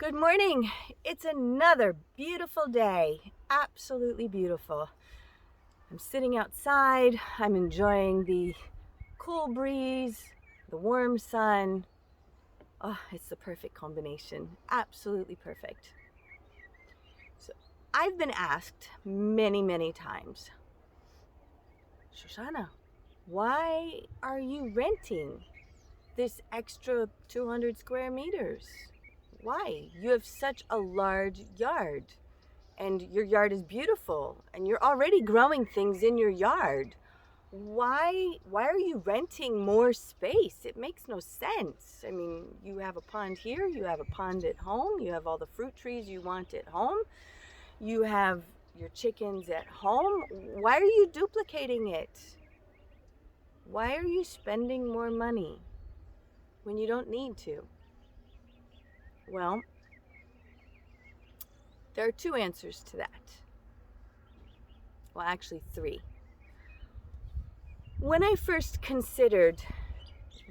Good morning. It's another beautiful day. Absolutely beautiful. I'm sitting outside. I'm enjoying the cool breeze, the warm sun. Oh, it's the perfect combination. Absolutely perfect. So, I've been asked many, many times, Shoshana, why are you renting this extra 200 square meters? Why? You have such a large yard. And your yard is beautiful and you're already growing things in your yard. Why are you renting more space? It makes no sense. I mean, you have a pond here, you have a pond at home, you have all the fruit trees you want at home, you have your chickens at home. Why are you duplicating it? Why are you spending more money when you don't need to? Well, there are two answers to that. Well, actually, three. When I first considered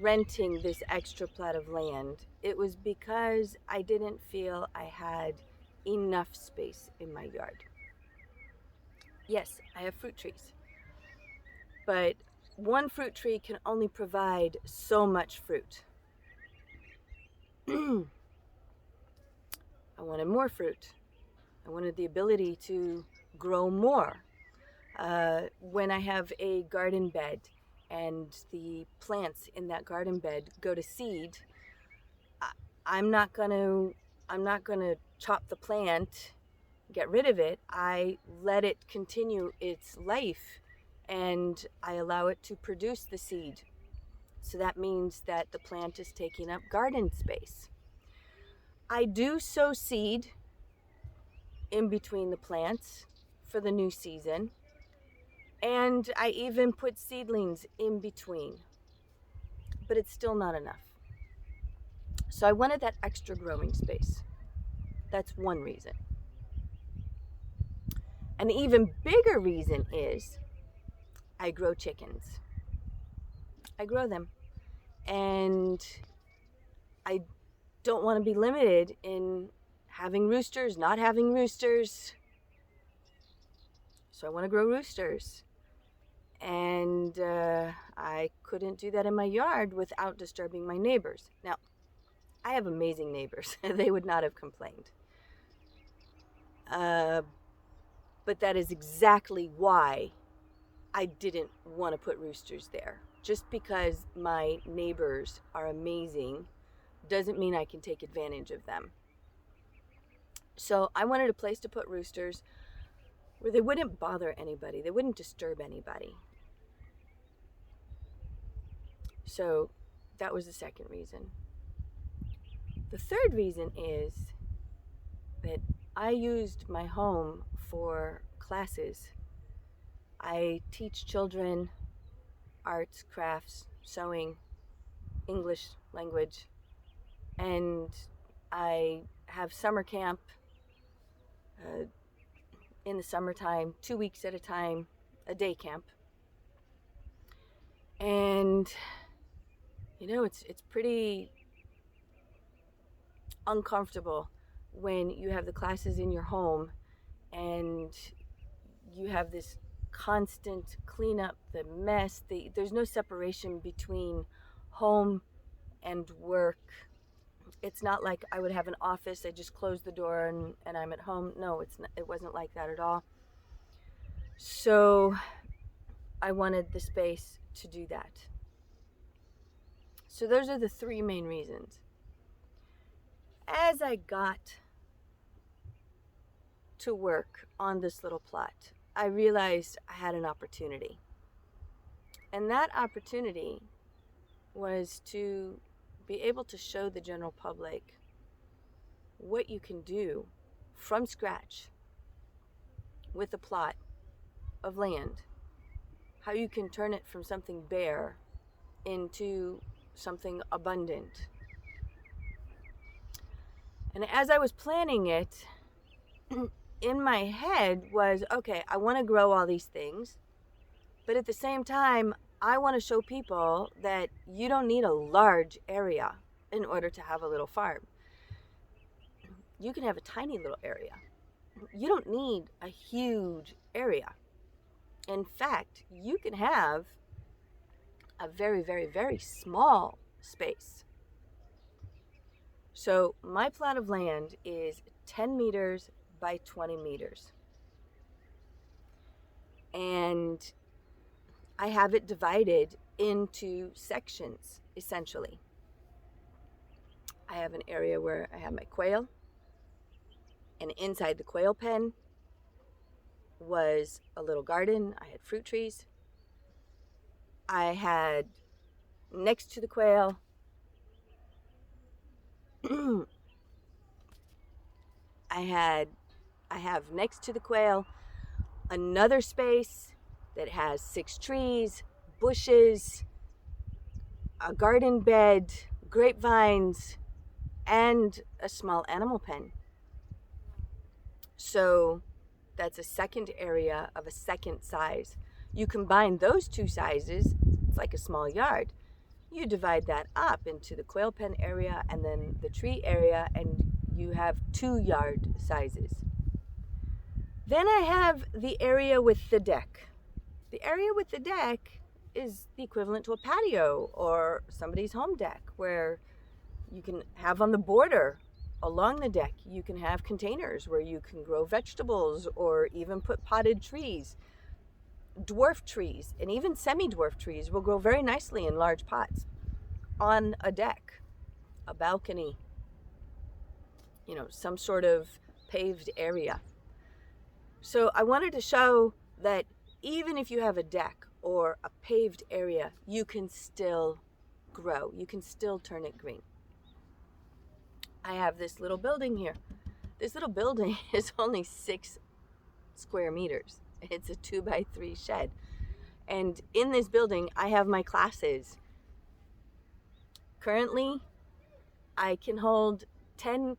renting this extra plot of land, it was because I didn't feel I had enough space in my yard. Yes, I have fruit trees, but one fruit tree can only provide so much fruit. I wanted more fruit. I wanted the ability to grow more. When I have a garden bed and the plants in that garden bed go to seed, I'm not gonna chop the plant, get rid of it. I let it continue its life and I allow it to produce the seed. So that means that the plant is taking up garden space. I do sow seed in between the plants for the new season, and I even put seedlings in between, but it's still not enough. So I wanted that extra growing space. That's one reason. An even bigger reason is I grow chickens. I grow them. And I don't want to be limited in having roosters, not having roosters. So I want to grow roosters. And I couldn't do that in my yard without disturbing my neighbors. Now, I have amazing neighbors. They would not have complained. But that is exactly why I didn't want to put roosters there. Just because my neighbors are amazing doesn't mean I can take advantage of them. So I wanted a place to put roosters where they wouldn't bother anybody, they wouldn't disturb anybody. So that was the second reason. The third reason is that I used my home for classes. I teach children arts, crafts, sewing, English language, and I have summer camp in the summertime, 2 weeks at a time, a day camp. And it's pretty uncomfortable when you have the classes in your home and you have this constant cleanup, the mess. There's no separation between home and work. It's not like I would have an office, I just close the door and I'm at home. No, it wasn't like that at all. So I wanted the space to do that. So those are the three main reasons. As I got to work on this little plot, I realized I had an opportunity. And that opportunity was to be able to show the general public what you can do from scratch with a plot of land. How you can turn it from something bare into something abundant. And as I was planning it, in my head was, okay, I want to grow all these things, but at the same time, I want to show people that you don't need a large area in order to have a little farm. you can have a tiny little area. You don't need a huge area. In fact, you can have a very, very, very small space. So my plot of land is 10 meters by 20 meters. And I have it divided into sections, essentially. I have an area where I have my quail, and inside the quail pen was a little garden. I had fruit trees. I had next to the quail I have next to the quail another space that has 6 trees, bushes, a garden bed, grapevines, and a small animal pen. So that's a second area of a second size. You combine those two sizes, it's like a small yard. You divide that up into the quail pen area and then the tree area, and you have 2 yard sizes. Then I have the area with the deck. The area with the deck is the equivalent to a patio or somebody's home deck, where you can have on the border along the deck, you can have containers where you can grow vegetables or even put potted trees. Dwarf trees and even semi-dwarf trees will grow very nicely in large pots on a deck, a balcony, some sort of paved area. So I wanted to show that even if you have a deck or a paved area, you can still grow. You can still turn it green. I have this little building here. This little building is only 6 square meters. It's a 2x3 shed. And in this building, I have my classes. Currently, I can hold 10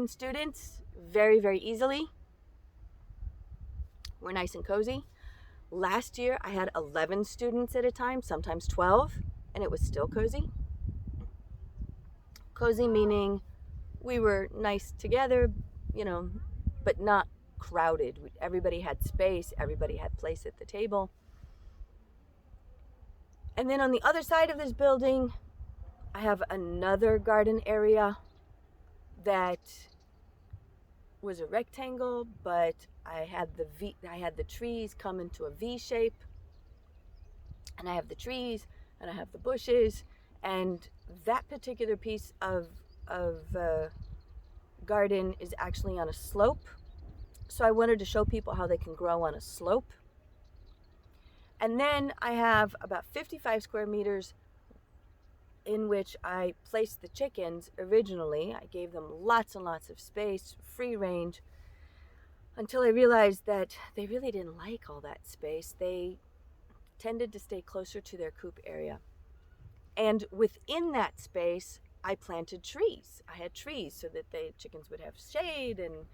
students very, very easily. We're nice and cozy. Last year, I had 11 students at a time, sometimes 12, and it was still cozy. Cozy meaning we were nice together, but not crowded. Everybody had space, everybody had place at the table. And then on the other side of this building, I have another garden area that was a rectangle, but I had the trees come into a V shape, and I have the trees and I have the bushes, and that particular piece of garden is actually on a slope. So I wanted to show people how they can grow on a slope. And then I have about 55 square meters in which I placed the chickens originally. I gave them lots and lots of space, free range, until I realized that they really didn't like all that space. They tended to stay closer to their coop area. And within that space, I planted trees. I had trees so that the chickens would have shade. And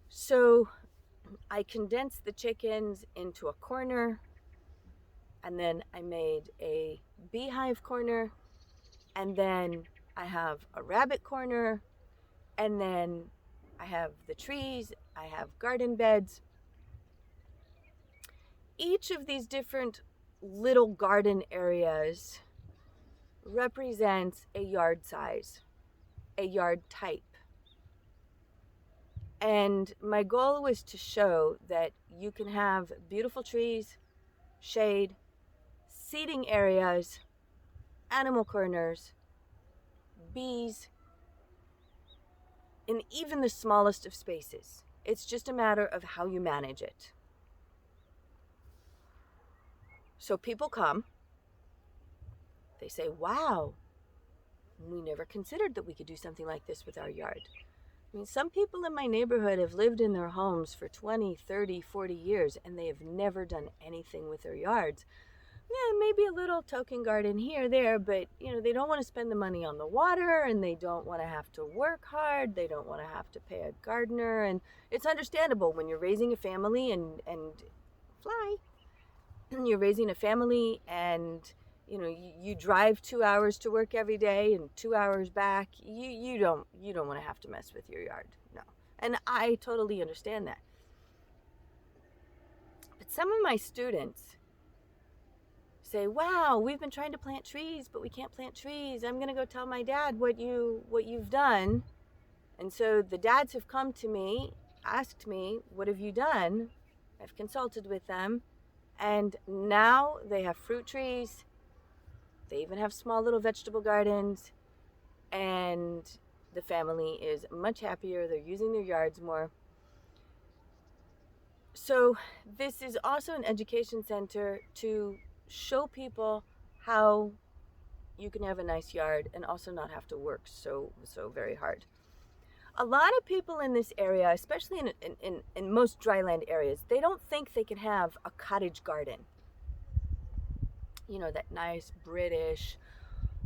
so I condensed the chickens into a corner, and then I made a beehive corner, and then I have a rabbit corner, and then I have the trees, I have garden beds. Each of these different little garden areas represents a yard size, a yard type. And my goal was to show that you can have beautiful trees, shade, seating areas, animal corners, bees, in even the smallest of spaces. It's just a matter of how you manage it. So people come, they say, wow, we never considered that we could do something like this with our yard. I mean, some people in my neighborhood have lived in their homes for 20, 30, 40 years, and they have never done anything with their yards. Yeah, maybe a little token garden here, there, but they don't want to spend the money on the water, and they don't want to have to work hard. They don't want to have to pay a gardener, and it's understandable when you're raising a family and you're raising a family, and you drive 2 hours to work every day and 2 hours back. You don't want to have to mess with your yard. No. And I totally understand that. But some of my students say, wow, we've been trying to plant trees, but we can't plant trees. I'm going to go tell my dad what you've done. And so the dads have come to me, asked me, what have you done? I've consulted with them. And now they have fruit trees. They even have small little vegetable gardens. And the family is much happier. They're using their yards more. So this is also an education center to show people how you can have a nice yard and also not have to work so very hard. A lot of people in this area, especially in most dryland areas, they don't think they can have a cottage garden. That nice British,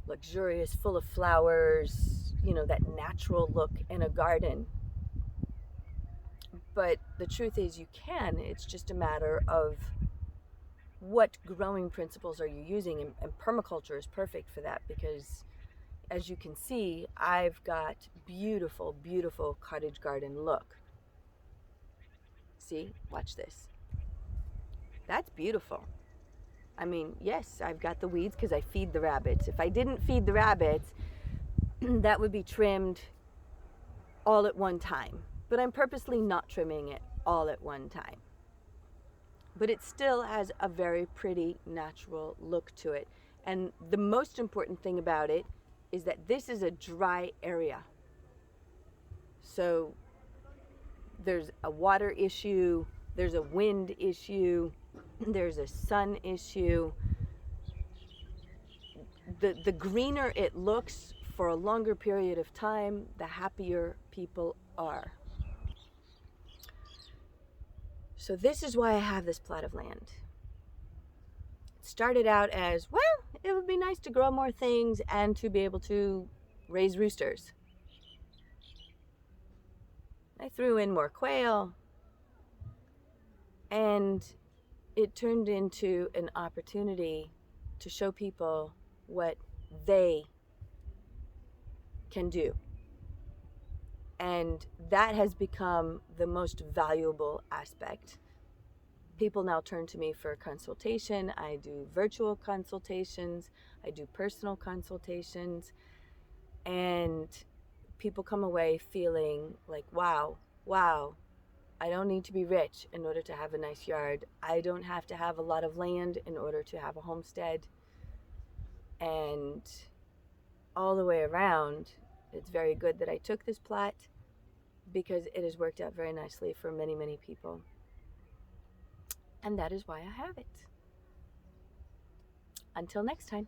luxurious, full of flowers, that natural look in a garden. But the truth is you can. It's just a matter of what growing principles are you using, and permaculture is perfect for that, because as you can see, I've got beautiful, beautiful cottage garden look. See, watch this. That's beautiful. I mean, yes, I've got the weeds because I feed the rabbits. If I didn't feed the rabbits, that would be trimmed all at one time. But I'm purposely not trimming it all at one time. But it still has a very pretty natural look to it. And the most important thing about it is that this is a dry area. So there's a water issue, there's a wind issue, there's a sun issue. The greener it looks for a longer period of time, the happier people are. So this is why I have this plot of land. It started out as, well, it would be nice to grow more things and to be able to raise roosters. I threw in more quail, and it turned into an opportunity to show people what they can do. And that has become the most valuable aspect. People now turn to me for consultation. I do virtual consultations. I do personal consultations. And people come away feeling like, wow, I don't need to be rich in order to have a nice yard. I don't have to have a lot of land in order to have a homestead. And all the way around, it's very good that I took this plot, because it has worked out very nicely for many, many people. And that is why I have it. Until next time.